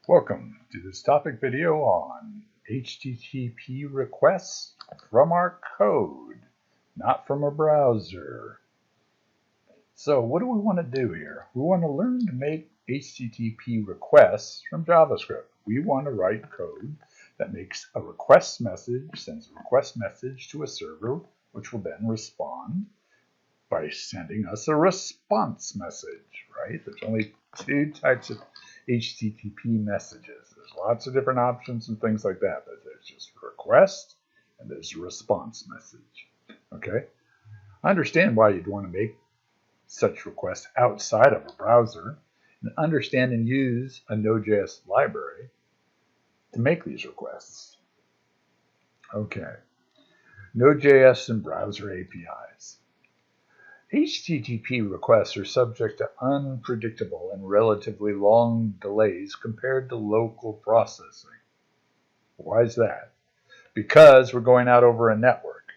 Welcome to this topic video on HTTP requests from our code, not from a browser. So what do we want to do here? We want to learn to make HTTP requests from JavaScript. We want to write code that makes a request message, sends a request message to a server, which will then respond by sending us a response message, right? There's only two types of HTTP messages. There's lots of different options and things like that, but there's just request and there's a response message, okay? I understand why you'd want to make such requests outside of a browser and understand and use a Node.js library to make these requests. Okay, Node.js and browser APIs. HTTP requests are subject to unpredictable and relatively long delays compared to local processing. Why is that? Because we're going out over a network.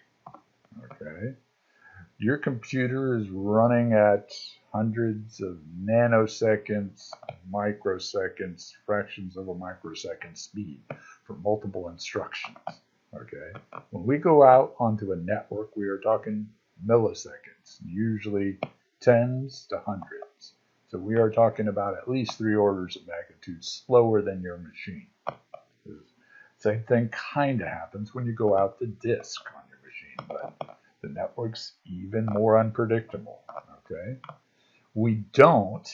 Okay. Your computer is running at hundreds of nanoseconds, microseconds, fractions of a microsecond speed for multiple instructions. Okay. When we go out onto a network, we are talking milliseconds, usually tens to hundreds. So we are talking about at least 3 orders of magnitude slower than your machine. Same thing kind of happens when you go out to disk on your machine, but the network's even more unpredictable. Okay, we don't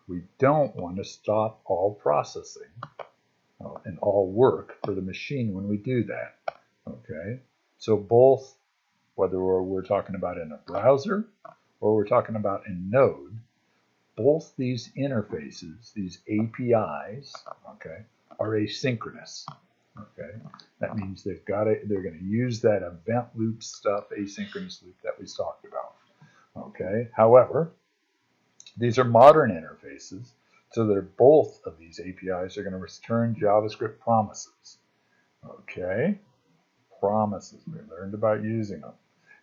want to stop all processing and all work for the machine when we do that. Okay, so both, whether we're talking about in a browser or we're talking about in Node, both these interfaces, these APIs, okay, are asynchronous. Okay, that means they're going to use that event loop stuff, asynchronous loop that we talked about. Okay, however, these are modern interfaces, so they're both of these APIs are going to return JavaScript promises. Okay, promises, we learned about using them.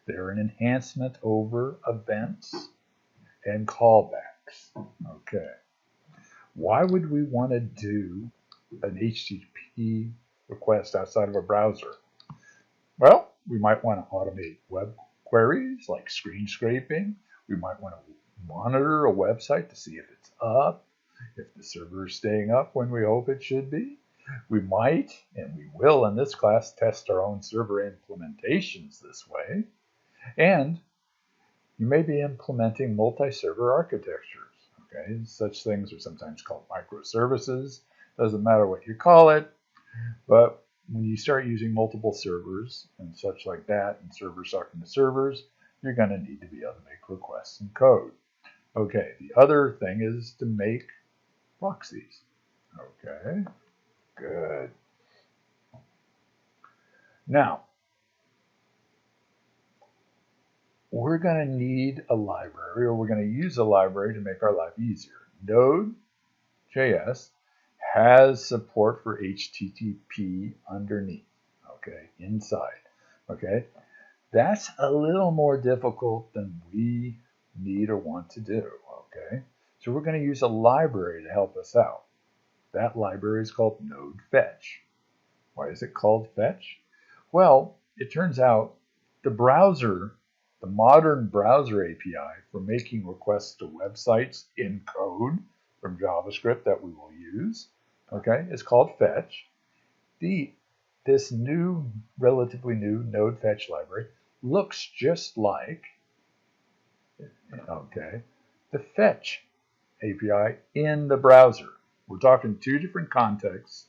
They're an enhancement over events and callbacks. Okay. Why would we want to do an HTTP request outside of a browser? Well, we might want to automate web queries like screen scraping. We might want to monitor a website to see if it's up, if the server is staying up when we hope it should be. We might, and we will in this class, test our own server implementations this way. And you may be implementing multi-server architectures. Okay, such things are sometimes called microservices. Doesn't matter what you call it, but when you start using multiple servers and such like that, and servers talking to servers, you're going to need to be able to make requests in code. Okay, the other thing is to make proxies. Okay, good. Now, we're going to need a library, or we're going to use a library to make our life easier. Node.js has support for HTTP underneath, okay, inside, okay? That's a little more difficult than we need or want to do, okay? So we're going to use a library to help us out. That library is called Node Fetch. Why is it called Fetch? Well, it turns out the browser, the modern browser API for making requests to websites in code from JavaScript that we will use, okay, is called Fetch. This new, relatively new Node Fetch library looks just like, okay, the Fetch API in the browser. We're talking two different contexts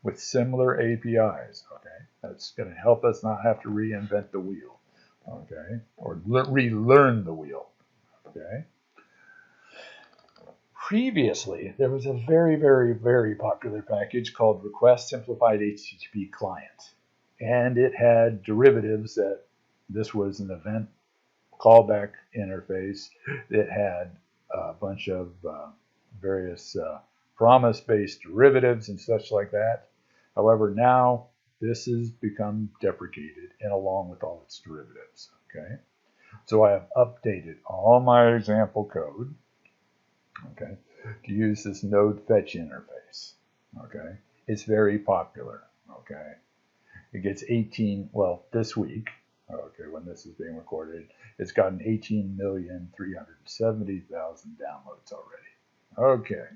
with similar APIs, okay? That's going to help us not have to reinvent the wheel, okay? Or relearn the wheel, okay? Previously, there was a very, very, very popular package called Request Simplified HTTP Client. And it had derivatives that this was an event callback interface. It had a bunch of various promise-based derivatives and such like that. However, now this has become deprecated and along with all its derivatives, okay? So I have updated all my example code, okay, to use this Node Fetch interface. interface. Okay, it's very popular. Okay, it gets 18. Well, this week. Okay, when this is being recorded, it's gotten 18,370,000 downloads already. Okay,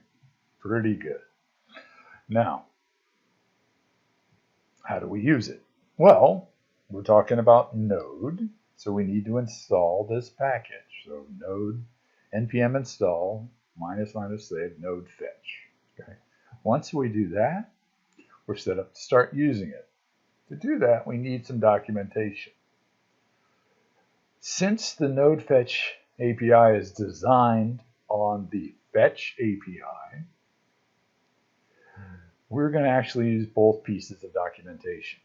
pretty good. Now, how do we use it? Well, we're talking about Node, so we need to install this package. So Node npm install --save node fetch. Okay. Once we do that, we're set up to start using it. To do that, we need some documentation. Since the node fetch API is designed on the fetch API, we're going to actually use both pieces of documentation.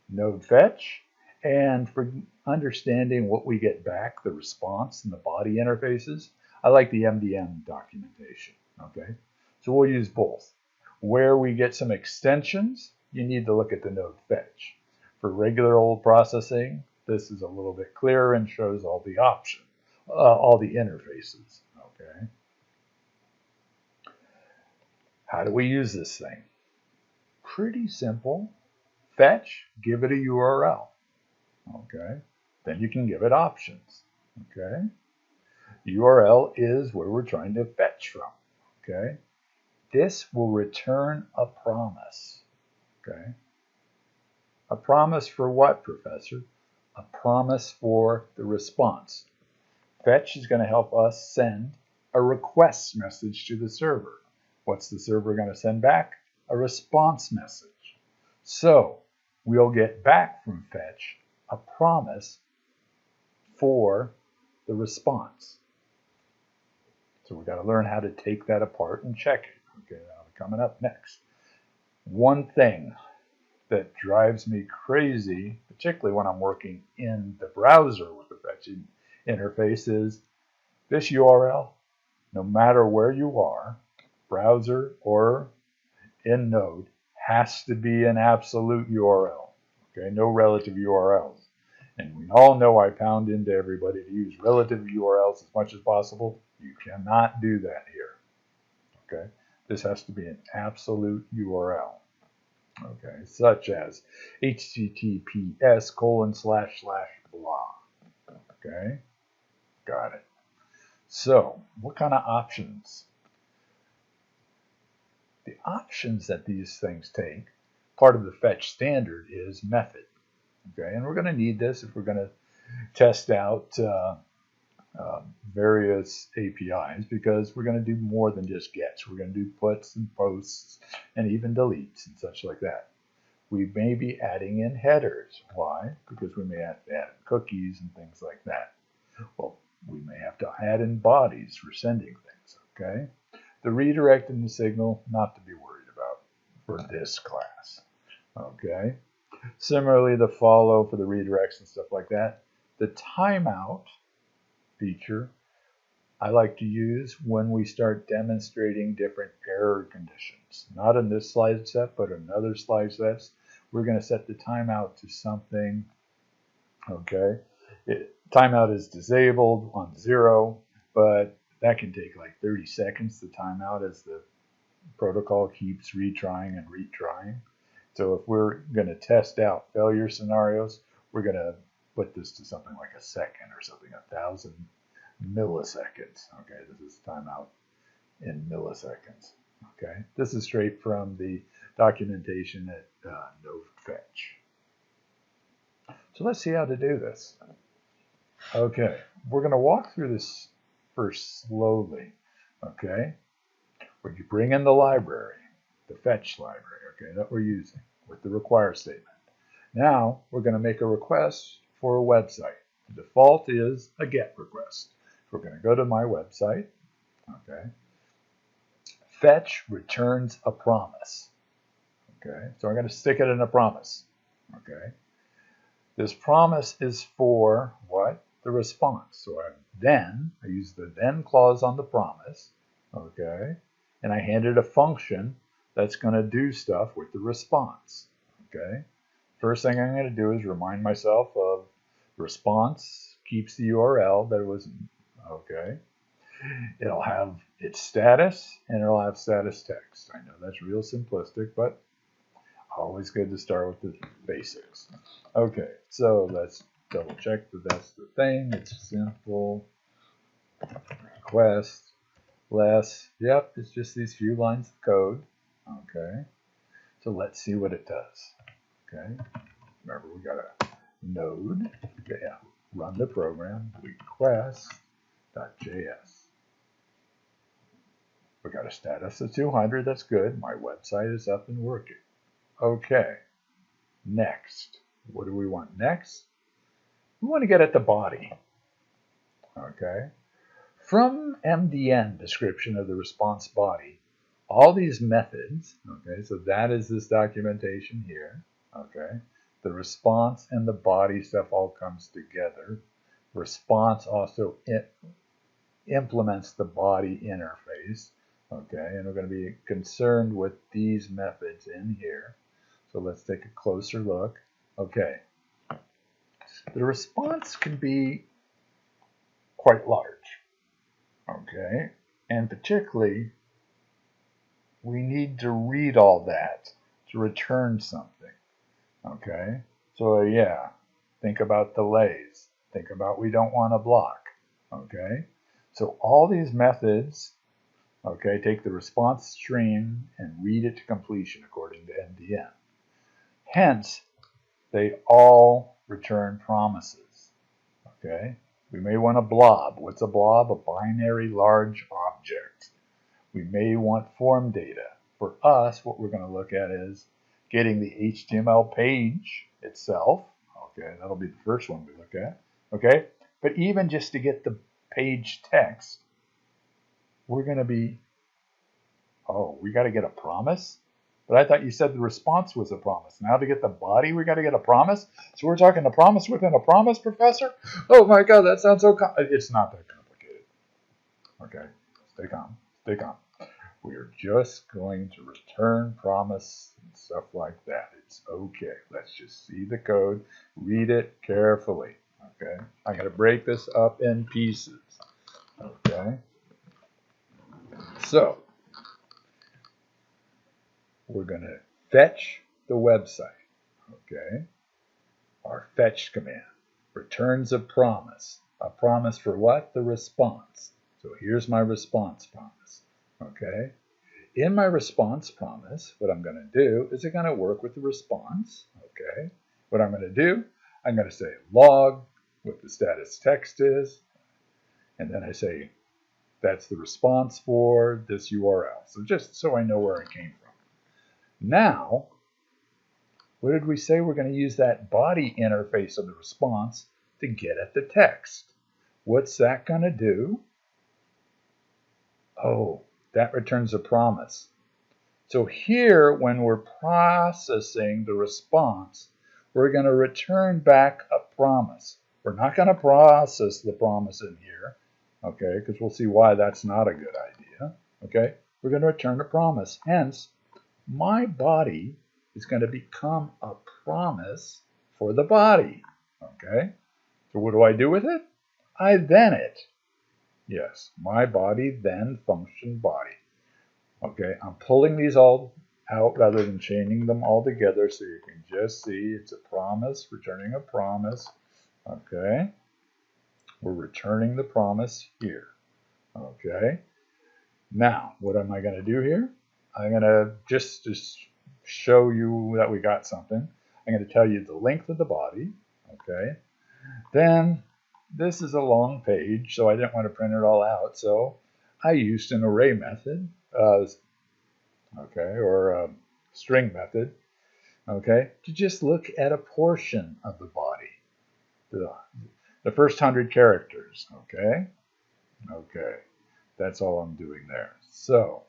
Node fetch, and for understanding what we get back, the response and the body interfaces, I like the MDM documentation. Okay, so we'll use both. Where we get some extensions, you need to look at the node fetch. For regular old processing, this is a little bit clearer and shows all the options, all the interfaces. Okay, how do we use this thing? Pretty simple. Fetch, give it a URL. Okay, then you can give it options. Okay, URL is where we're trying to fetch from. Okay, this will return a promise. Okay, a promise for what, Professor? A promise for the response. Fetch is going to help us send a request message to the server. What's the server going to send back? A response message. So we'll get back from fetch a promise for the response. So we've got to learn how to take that apart and check it. Okay, that'll be coming up next. One thing that drives me crazy, particularly when I'm working in the browser with the fetching interface, is this URL. No matter where you are, browser or in Node, has to be an absolute URL. Okay, no relative URLs. And we all know I pound into everybody to use relative URLs as much as possible. You cannot do that here. Okay, this has to be an absolute URL. Okay, such as https://blah. Okay, got it. So, what kind of options? The options that these things take, part of the fetch standard is method. Okay, and we're going to need this if we're going to test out various APIs, because we're going to do more than just gets. We're going to do puts and posts and even deletes and such like that. We may be adding in headers. Why? Because we may have to add in cookies and things like that. Well, we may have to add in bodies for sending things. Okay, the redirect and the signal, not to be worried about for this class. Okay. Similarly, the follow for the redirects and stuff like that. The timeout feature I like to use when we start demonstrating different error conditions. Not in this slide set, but in other slide sets. We're going to set the timeout to something. Okay. Timeout is disabled on 0, but that can take like 30 seconds to timeout as the protocol keeps retrying and retrying. So if we're going to test out failure scenarios, we're going to put this to something like a second or something, 1,000 milliseconds. Okay, this is timeout in milliseconds. Okay, this is straight from the documentation at Node fetch. So let's see how to do this. Okay, we're going to walk through this first slowly. Okay, where you bring in the library, the fetch library, okay, that we're using with the require statement. Now we're going to make a request for a website. The default is a GET request. We're going to go to my website. Okay. Fetch returns a promise. Okay, so I'm going to stick it in a promise. Okay. This promise is for what? The response. So I use the then clause on the promise. Okay. And I hand it a function that's going to do stuff with the response. Okay. First thing I'm going to do is remind myself of response keeps the URL that it was. Okay. It'll have its status and it'll have status text. I know that's real simplistic, but always good to start with the basics. Okay, so let's double check that that's the thing. It's simple. Request less. Yep, it's just these few lines of code. Okay, so let's see what it does. Okay, remember we got a node. Okay, yeah, run the program. Request.js. We got a status of 200. That's good. My website is up and working. Okay, next. What do we want next? We want to get at the body. Okay. From MDN, description of the response body, all these methods, okay, so that is this documentation here, okay, the response and the body stuff all comes together. Response also implements the body interface, okay, and we're going to be concerned with these methods in here. So let's take a closer look. Okay, the response can be quite large. Okay, and particularly, we need to read all that to return something. Okay, so yeah, think about delays. Think about we don't want to block. Okay, so all these methods, okay, take the response stream and read it to completion according to MDN. Hence, they all return promises. Okay. We may want a blob. What's a blob? A binary large object. We may want form data. For us, what we're going to look at is getting the HTML page itself. Okay, that'll be the first one we look at. Okay, but even just to get the page text, we're going to be, oh, we got to get a promise? But I thought you said the response was a promise. Now to get the body, we got to get a promise? So we're talking a promise within a promise, Professor? Oh my God, that sounds so it's not that complicated. Okay, stay calm, stay calm. We are just going to return promise and stuff like that. It's okay. Let's just see the code, read it carefully. Okay, I'm going to break this up in pieces. Okay, so we're going to fetch the website. Okay, our fetch command returns a promise. A promise for what? The response. So here's my response promise. Okay, in my response promise, what I'm going to do is I'm going to work with the response. Okay, what I'm going to do, I'm going to say log what the status text is, and then I say that's the response for this URL. So just so I know where it came from. Now, what did we say? We're going to use that body interface of the response to get at the text. What's that going to do? Oh, that returns a promise. So here, when we're processing the response, we're going to return back a promise. We're not going to process the promise in here, okay, because we'll see why that's not a good idea, okay? We're going to return a promise. Hence, my body is going to become a promise for the body, okay? So what do I do with it? I then it. Yes, my body then function body. Okay, I'm pulling these all out rather than chaining them all together so you can just see it's a promise, returning a promise. Okay, we're returning the promise here. Okay, now what am I going to do here? I'm going to just show you that we got something. I'm going to tell you the length of the body. Okay, then this is a long page, so I didn't want to print it all out, so I used an array method, okay, or a string method, okay, to just look at a portion of the body, the first 100 characters, okay, okay, that's all I'm doing there. So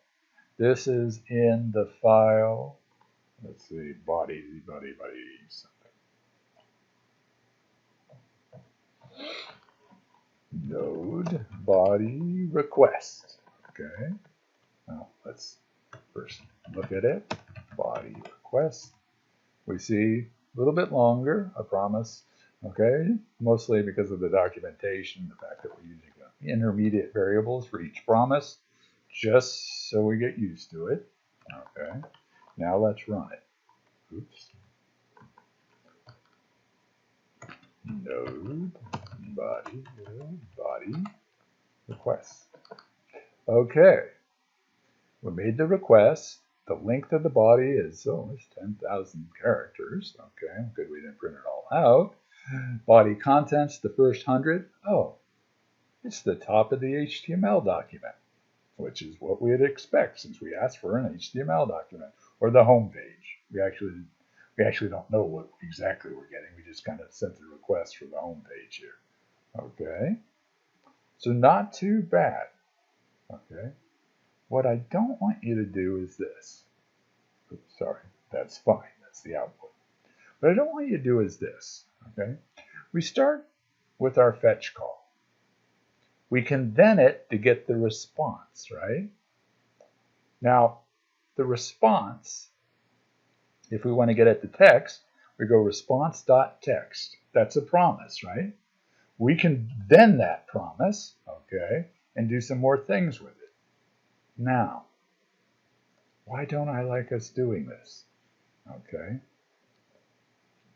this is in the file, let's see, body, something. Node body request. Okay. Now let's first look at it. Body request. We see a little bit longer, a promise. Okay. Mostly because of the documentation, the fact that we're using intermediate variables for each promise, just so we get used to it. Okay, now let's run it. Oops. Node body request. Okay, we made the request. The length of the body is it's 10,000 characters. Okay, good we didn't print it all out. Body contents, the first 100. Oh, it's the top of the HTML document, which is what we'd expect since we asked for an HTML document, or the home page. We actually don't know what exactly we're getting. We just kind of sent the request for the home page here. Okay, so not too bad. Okay, what I don't want you to do is this. Oops, sorry, that's fine. That's the output. What I don't want you to do is this. Okay, we start with our fetch call. We can then it to get the response, right? Now, the response, if we want to get at the text, we go response.text. That's a promise, right? We can then that promise, okay, and do some more things with it. Now, why don't I like us doing this? Okay.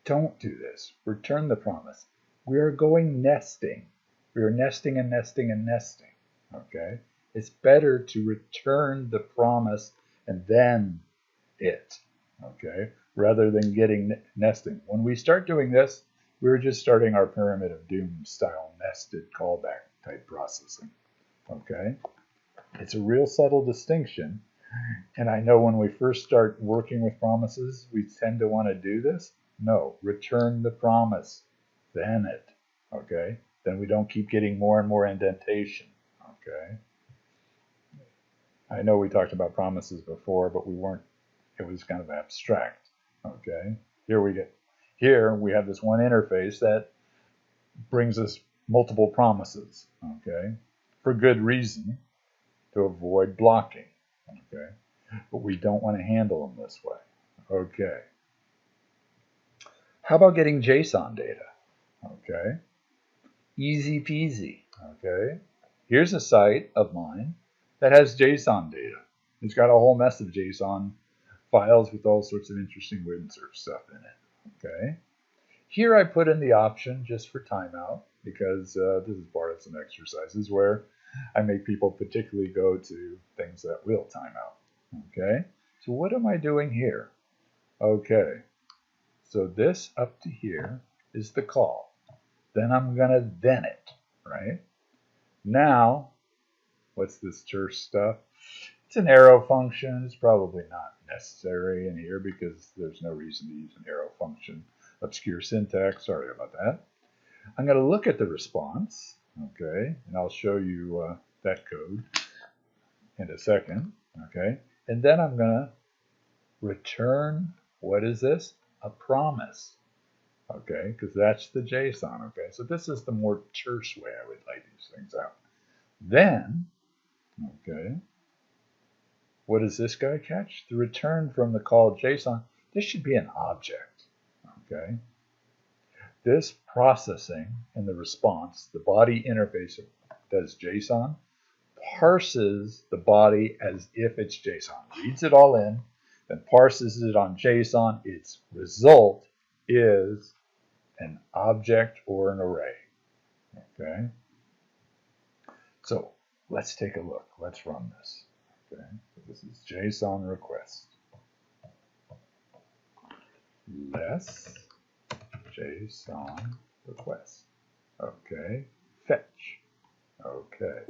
Don't do this. Return the promise. We are going nesting. We are nesting and nesting and nesting. Okay. It's better to return the promise and then it. Okay. Rather than getting nesting. When we start doing this, we're just starting our pyramid of doom style nested callback type processing. Okay. It's a real subtle distinction. And I know when we first start working with promises, we tend to want to do this. No, return the promise, then it, okay? Then we don't keep getting more and more indentation, okay? I know we talked about promises before, but we weren't, it was kind of abstract, okay? Here we have this one interface that brings us multiple promises, okay? For good reason, to avoid blocking. Okay, but we don't want to handle them this way. Okay. How about getting JSON data? Okay. Easy peasy. Okay. Here's a site of mine that has JSON data. It's got a whole mess of JSON files with all sorts of interesting web search stuff in it. Okay. Here I put in the option just for timeout because this is part of some exercises where I make people particularly go to things that will time out. Okay, so what am I doing here? Okay, so this up to here is the call. Then I'm going to then it, right? Now, what's this terse stuff? It's an arrow function. It's probably not necessary in here because there's no reason to use an arrow function. Obscure syntax, sorry about that. I'm going to look at the response, okay, and I'll show you that code in a second, okay, and then I'm going to return, what is this? A promise, okay, because that's the JSON, okay, so this is the more terse way I would lay these things out. Then, okay, what does this guy catch? The return from the call JSON. This should be an object, okay. This processing in the response, the body interface does JSON, parses the body as if it's JSON, reads it all in, then parses it on JSON. Its result is an object or an array. Okay, so let's take a look. Let's run this. Okay, so this is JSON request. Less JSON request. Okay, fetch. Okay.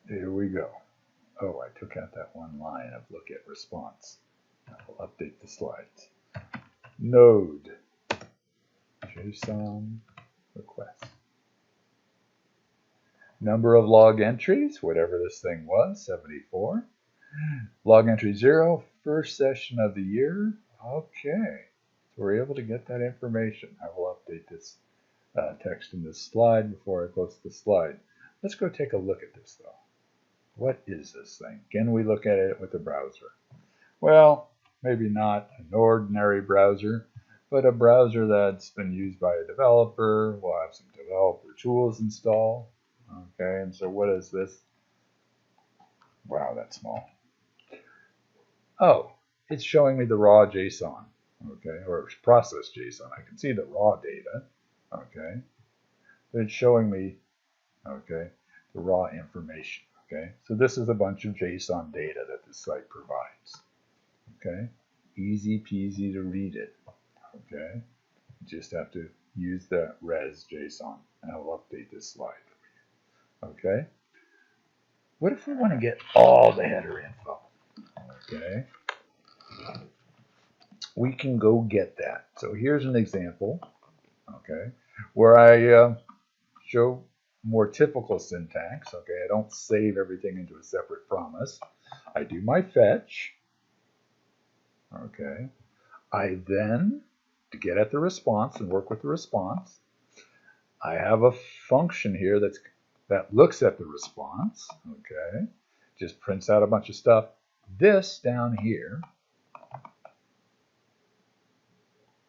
Here we go. Oh, I took out that one line of look at response. I will update the slides. Node JSON request. Number of log entries, whatever this thing was, 74. Log entry 0, first session of the year. Okay, so we're able to get that information. I will update this text in this slide before I post the slide. Let's go take a look at this though. What is this thing? Can we look at it with a browser? Well, maybe not an ordinary browser, but a browser that's been used by a developer will have some developer tools installed. Okay, and so what is this? Wow, that's small. Oh, it's showing me the raw JSON, okay, or process JSON. I can see the raw data, okay. But it's showing me, okay, the raw information, okay. So this is a bunch of JSON data that the site provides, okay. Easy peasy to read it, okay. You just have to use the res JSON, and I'll update this slide for you, okay. What if we want to get all the header info, okay? We can go get that. So here's an example, okay, where I show more typical syntax, okay. I don't save everything into a separate promise. I do my fetch, okay. I then, to get at the response and work with the response, I have a function here that looks at the response, okay, just prints out a bunch of stuff. This down here,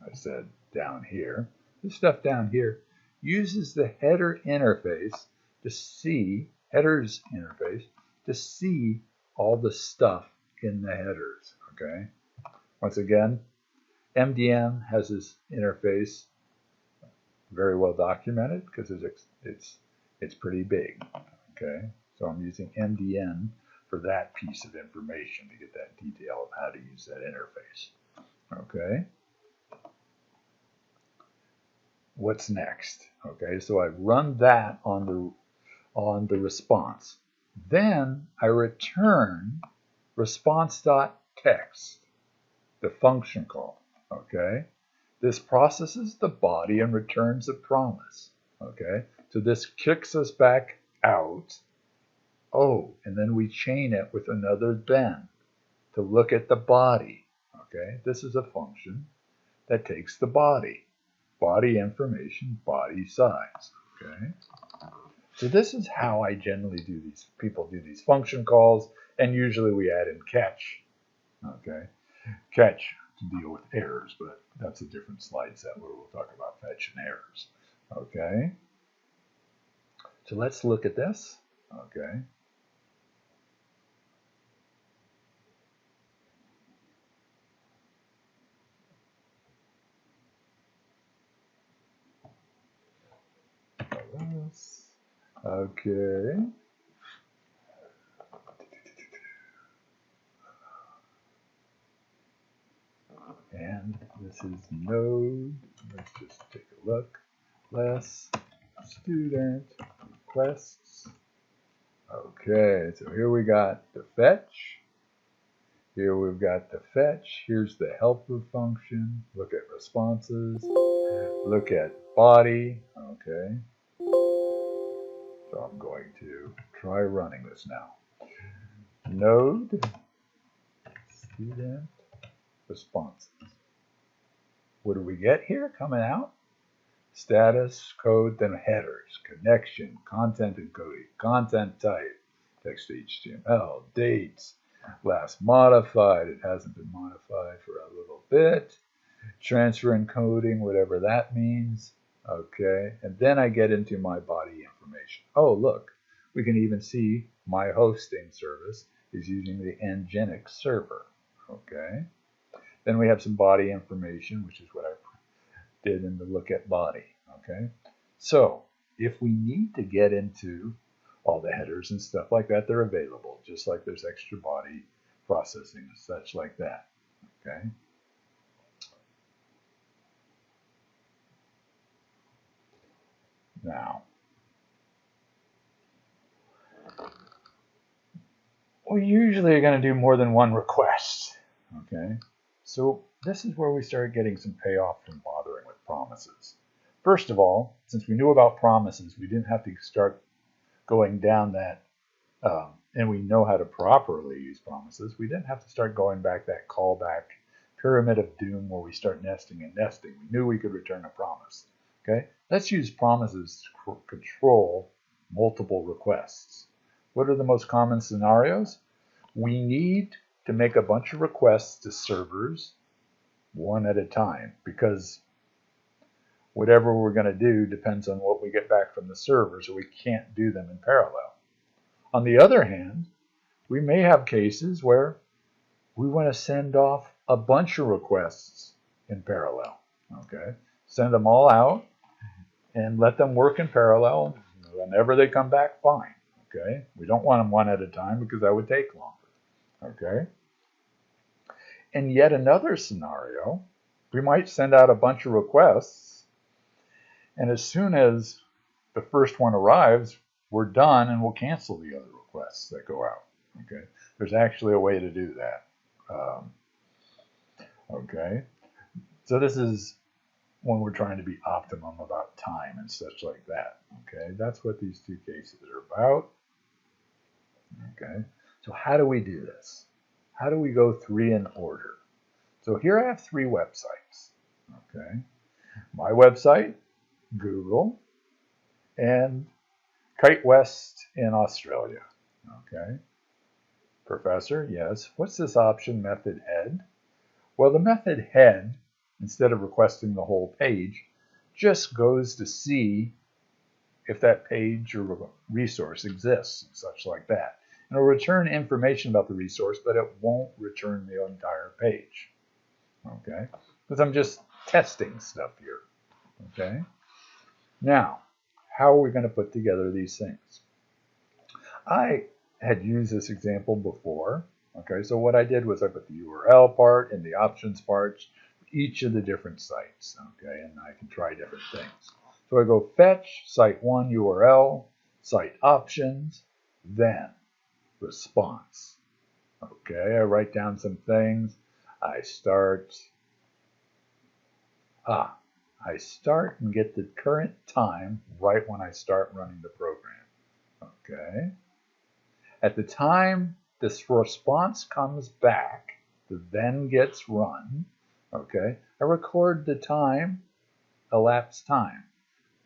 I said down here, this stuff down here uses the header interface to see, headers interface, to see all the stuff in the headers, okay? Once again, MDM has this interface very well documented because it's pretty big, okay? So I'm using MDN for that piece of information to get that detail of how to use that interface, okay? What's next? Okay, so I run that on the response. Then I return response.text, the function call, okay? This processes the body and returns a promise, okay? So this kicks us back out. Oh, and then we chain it with another then to look at the body, okay? This is a function that takes the body information, body size, okay? So this is how I generally do these, people do these function calls, and usually we add in catch, okay? Catch to deal with errors, but that's a different slide set where we'll talk about fetch and errors, okay? So let's look at this, okay? Okay. And this is Node. Let's just take a look. Less student requests. Okay, so here we got the fetch. Here we've got the fetch. Here's the helper function. Look at responses. Look at body. Okay. So I'm going to try running this now. Node student responses. What do we get here coming out? Status, code, then headers, connection, content encoding, content type, text HTML, dates, last modified, it hasn't been modified for a little bit, transfer encoding, whatever that means, okay, and then I get into my body information. Oh, look, we can even see my hosting service is using the Nginx server, okay. Then we have some body information, which is what I did in the look at body, okay. So if we need to get into all the headers and stuff like that, they're available, just like there's extra body processing and such like that, okay. Now, we usually are going to do more than one request, okay. So this is where we start getting some payoff from bothering with promises. First of all, since we knew about promises, we didn't have to start going down that, and we know how to properly use promises, we didn't have to start going back that callback pyramid of doom where we start nesting and nesting. We knew we could return a promise, okay. Let's use promises to control multiple requests. What are the most common scenarios? We need to make a bunch of requests to servers one at a time, because whatever we're going to do depends on what we get back from the server, so we can't do them in parallel. On the other hand, we may have cases where we want to send off a bunch of requests in parallel. Okay, send them all out and let them work in parallel. Whenever they come back, fine. Okay, we don't want them one at a time because that would take longer. Okay, in yet another scenario, we might send out a bunch of requests, and as soon as the first one arrives, we're done and we'll cancel the other requests that go out. Okay, there's actually a way to do that. Okay, so this is when we're trying to be optimum about time and such like that. Okay, that's what these two cases are about. Okay, so how do we do this? How do we go three in order? So here I have three websites. Okay, my website, Google, and Kite West in Australia. Okay, Professor, yes. What's this option method head? Well, the method head, instead of requesting the whole page, just goes to see if that page or resource exists, and such like that. And it'll return information about the resource, but it won't return the entire page. Okay? Because I'm just testing stuff here. Okay? Now, how are we going to put together these things? I had used this example before. Okay, so what I did was I put the URL part and the options parts for each of the different sites. Okay, and I can try different things. So I go fetch, site 1 URL, site options, then response. Okay, I write down some things. I start and get the current time right when I start running the program. Okay. At the time this response comes back, the then gets run. Okay. I record the time, elapsed time,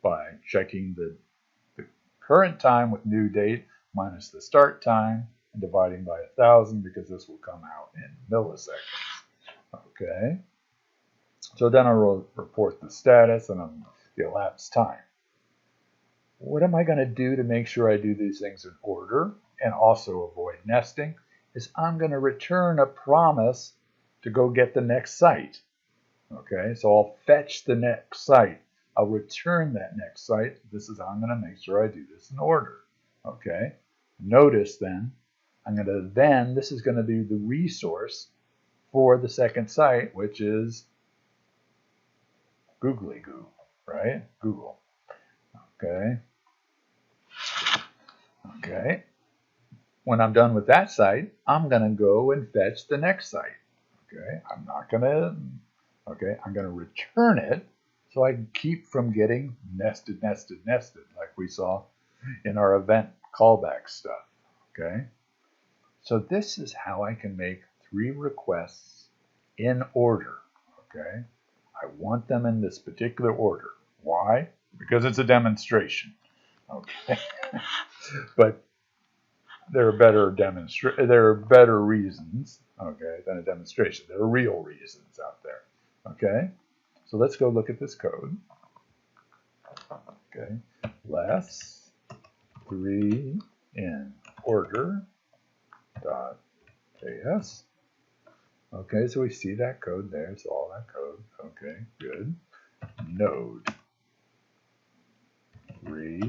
by checking the current time with new date minus the start time and dividing by 1,000 because this will come out in milliseconds. Okay. So then I'll report the status and the elapsed time. What am I going to do to make sure I do these things in order and also avoid nesting? Is I'm going to return a promise to go get the next site. Okay, so I'll fetch the next site. I'll return that next site. This is how I'm going to make sure I do this in order. Okay, notice then, this is going to be the resource for the second site, which is Googly Goo, right? Google. Okay. Okay. When I'm done with that site, I'm going to go and fetch the next site. Okay. I'm going to return it so I can keep from getting nested, like we saw in our event callback stuff. Okay. So this is how I can make 3 requests in order. Okay. I want them in this particular order. Why? Because it's a demonstration. Okay. But there are better reasons, okay, than a demonstration. There are real reasons out there. Okay. So let's go look at this code. Okay. Less 3 in order .js. Okay, so we see that code there. It's all that code. Okay, good. Node 3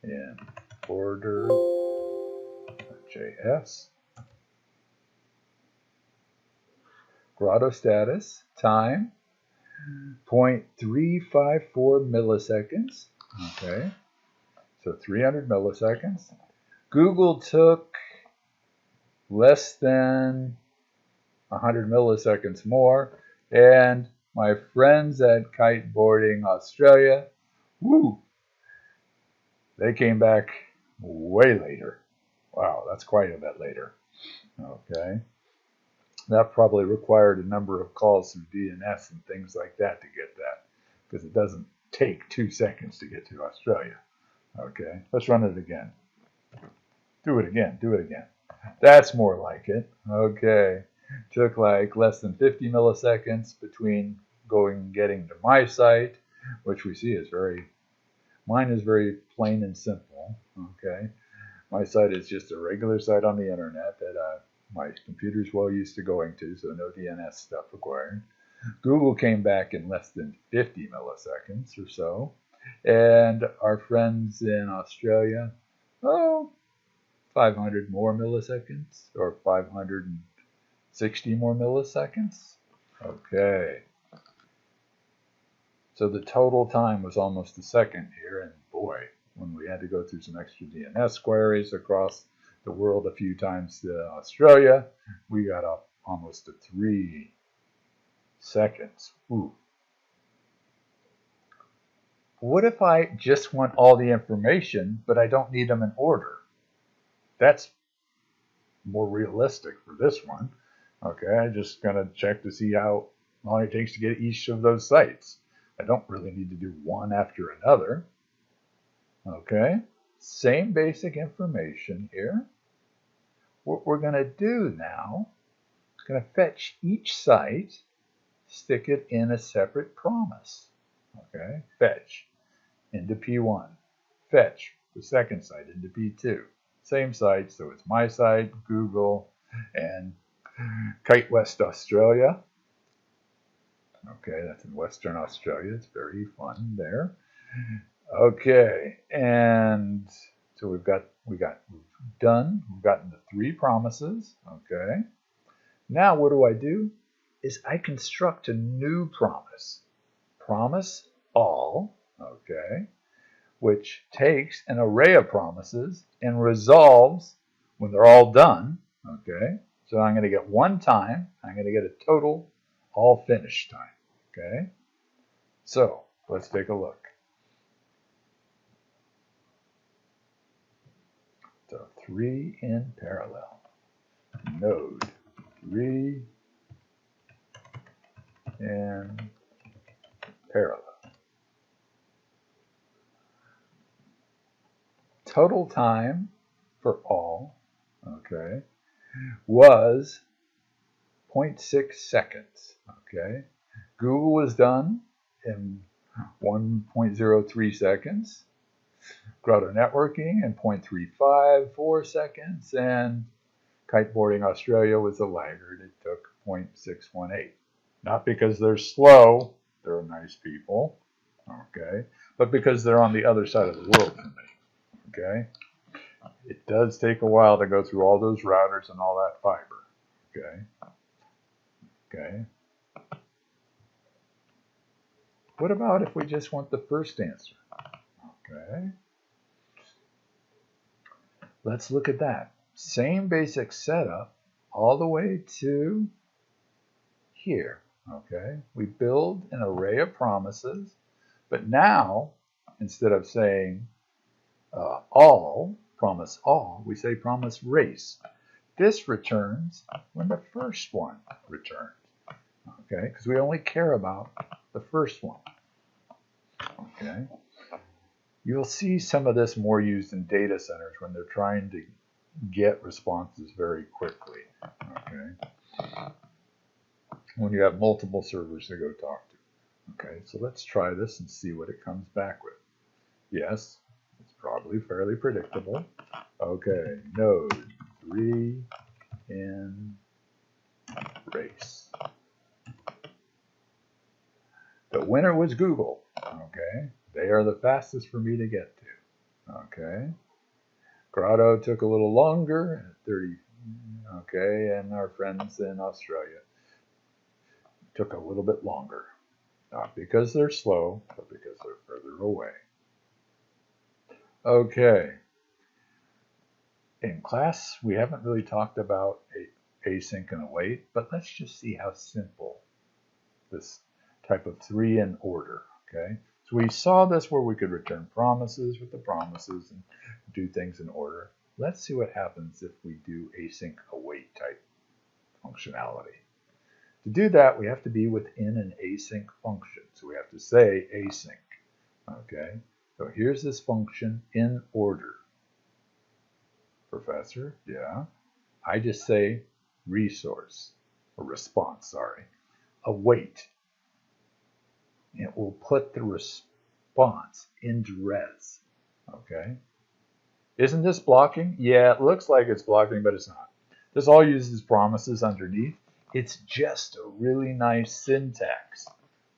in order .js. Grotto status time 0.354 milliseconds. Okay, so 300 milliseconds. Google took less than 100 milliseconds more, and my friends at Kiteboarding Australia, they came back way later. Wow, that's quite a bit later. Okay, that probably required a number of calls through DNS and things like that to get that, because it doesn't take 2 seconds to get to Australia. Okay, let's run it again. Do it again. That's more like it. Okay. took like less than 50 milliseconds between going and getting to my site, which we see is mine is very plain and simple. Okay, my site is just a regular site on the internet that my computer's well used to going to, so no DNS stuff required. Google came back in less than 50 milliseconds or so, and our friends in Australia, 500 more milliseconds, or 560 more milliseconds. Okay. So the total time was almost a second here, and boy, when we had to go through some extra DNS queries across the world a few times to Australia, we got up almost to 3 seconds. Ooh. What if I just want all the information, but I don't need them in order? That's more realistic for this one. Okay, I'm just going to check to see how long it takes to get each of those sites. I don't really need to do one after another. Okay, same basic information here. What we're going to do now is going to fetch each site, stick it in a separate promise. Okay, fetch into P1, fetch the second site into P2. Same site, so it's my site, Google, and Kite West Australia. Okay, that's in Western Australia. It's very fun there. Okay, and so we've gotten the 3 promises. Okay, now what do? Is I construct a new promise. Promise all. Okay, which takes an array of promises and resolves when they're all done. Okay, so I'm going to get one time. I'm going to get a total all finished time. Okay, so let's take a look. So 3 in parallel. Node 3 in parallel. Total time for all, okay, was 0.6 seconds. Okay, Google was done in 1.03 seconds. Grotto networking in 0.354 seconds, and kiteboarding Australia was a laggard. It took 0.618. Not because they're slow, they're nice people, okay, but because they're on the other side of the world from me, okay. It does take a while to go through all those routers and all that fiber, okay. What about if we just want the first answer? Okay. Let's look at that. Same basic setup all the way to here. Okay. We build an array of promises, but now instead of saying promise all, we say promise race. This returns when the first one returns. Okay, because we only care about the first one. Okay. You'll see some of this more used in data centers when they're trying to get responses very quickly. Okay. When you have multiple servers to go talk to. Okay, so let's try this and see what it comes back with. Yes, it's probably fairly predictable. Okay, node 3 in race. The winner was Google. Okay, they are the fastest for me to get to. Okay, Grotto took a little longer, 30. Okay, and our friends in Australia took a little bit longer. Not because they're slow, but because they're further away. Okay. In class, we haven't really talked about async and await, but let's just see how simple this type of 3 in order. Okay. So we saw this where we could return promises with the promises and do things in order. Let's see what happens if we do async await type functionality. To do that, we have to be within an async function. So we have to say async. Okay. So here's this function in order. Professor, yeah. I just say resource. a response, sorry, await. It will put the response into res. Okay. Isn't this blocking? Yeah, it looks like it's blocking, but it's not. This all uses promises underneath. It's just a really nice syntax.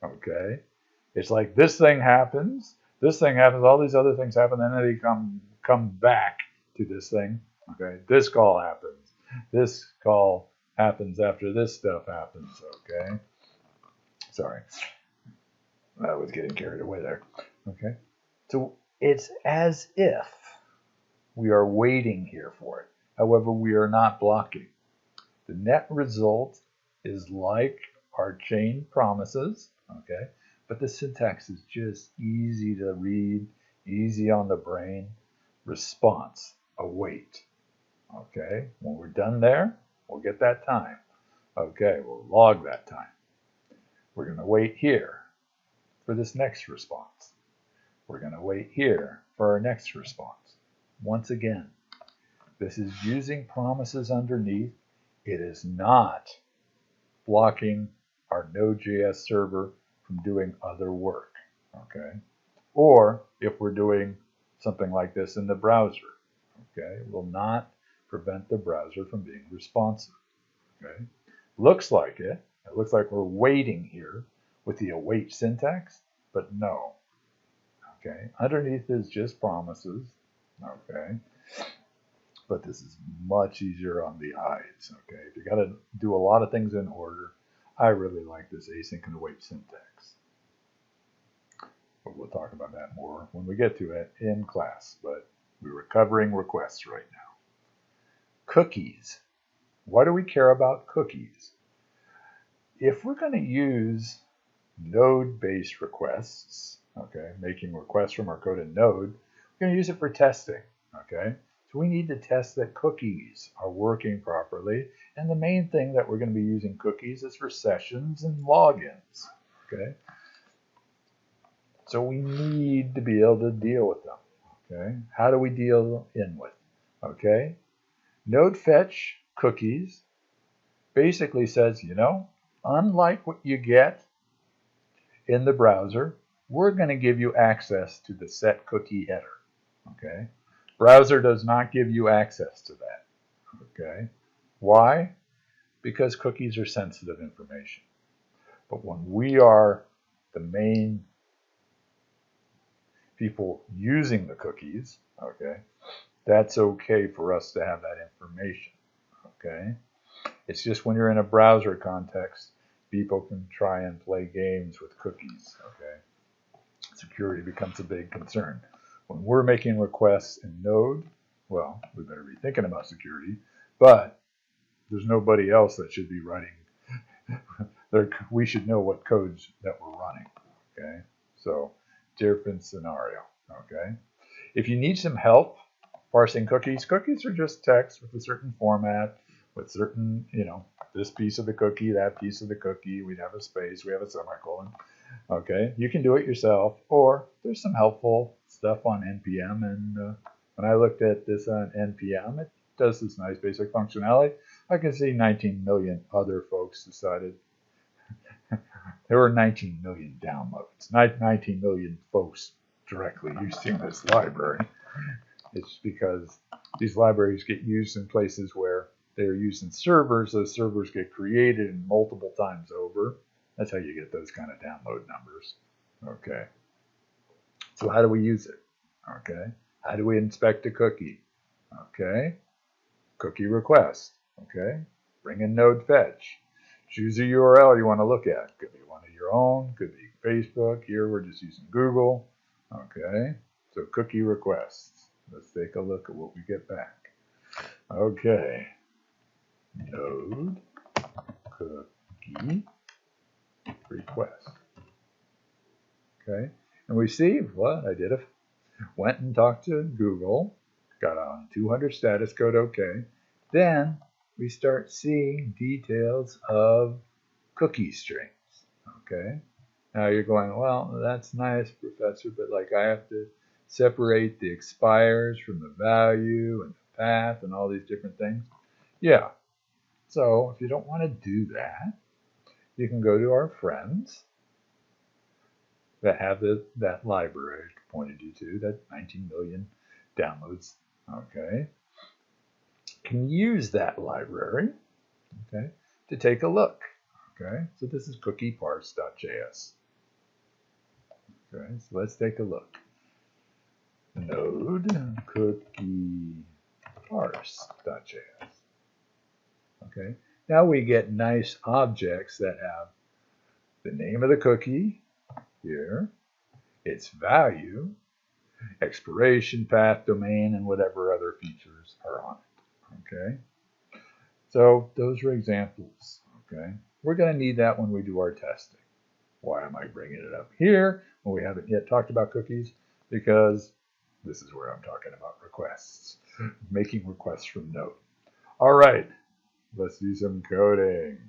Okay. It's like this thing happens, all these other things happen, and then they come back to this thing. Okay. This call happens. This call happens after this stuff happens. Okay. Sorry. I was getting carried away there. Okay. So it's as if we are waiting here for it. However, we are not blocking. The net result is like our chain promises, okay? But the syntax is just easy to read, easy on the brain. Response, await, okay? When we're done there, we'll get that time. Okay, we'll log that time. We're going to wait here for this next response. We're going to wait here for our next response. Once again, this is using promises underneath. It is not blocking our Node.js server from doing other work, okay? Or if we're doing something like this in the browser, okay, it will not prevent the browser from being responsive, okay? Looks like it. It looks like we're waiting here with the await syntax, but no, okay? Underneath is just promises, okay? But this is much easier on the eyes, okay? If you got to do a lot of things in order, I really like this async and await syntax. But we'll talk about that more when we get to it in class, but we're covering requests right now. Cookies. Why do we care about cookies? If we're going to use node-based requests, okay, making requests from our code in Node, we're going to use it for testing, okay? So we need to test that cookies are working properly. And the main thing that we're going to be using cookies is for sessions and logins, okay? So we need to be able to deal with them, okay? How do we deal in with, okay? Node fetch cookies basically says, you know, unlike what you get in the browser, we're going to give you access to the set cookie header, okay? Browser does not give you access to that, okay? Why? Because cookies are sensitive information. But when we are the main people using the cookies, okay, that's okay for us to have that information, okay? It's just when you're in a browser context, people can try and play games with cookies, okay? Security becomes a big concern. When we're making requests in Node, well, we better be thinking about security, but there's nobody else that should be writing. We should know what codes that we're running, okay? So, different scenario, okay? If you need some help parsing cookies, cookies are just text with a certain format, with certain, you know, this piece of the cookie, that piece of the cookie, we'd have a space, we have a semicolon, okay? You can do it yourself, or there's some helpful stuff on NPM, and when I looked at this on NPM, it does this nice basic functionality. I can see 19 million other folks decided. There were 19 million downloads, 19 million folks directly using this library. It's because these libraries get used in places where they're used in servers. Those servers get created multiple times over. That's how you get those kind of download numbers. Okay. So how do we use it? Okay. How do we inspect a cookie? Okay. Cookie request. Okay. Bring in node fetch. Choose a URL you want to look at. Could be one of your own. Could be Facebook. Here we're just using Google. Okay. So cookie requests. Let's take a look at what we get back. Okay. Node cookie request. Okay. And we see what I did. Went and talked to Google. Got on 200 status code. Okay. Then we start seeing details of cookie strings. Okay. Now you're going, well, that's nice, Professor, but like I have to separate the expires from the value and the path and all these different things. Yeah. So if you don't want to do that, you can go to our friends that have that library I pointed you to, that 19 million downloads. Okay, can use that library, okay, to take a look. Okay, so this is cookieparse.js. Okay, so let's take a look. Node cookieparse.js. Okay, now we get nice objects that have the name of the cookie here, its value, expiration, path, domain, and whatever other features are on it. Okay, so those are examples. Okay, we're going to need that when we do our testing. Why am I bringing it up here when we haven't yet talked about cookies? Because this is where I'm talking about requests, making requests from Node. All right, let's do some coding.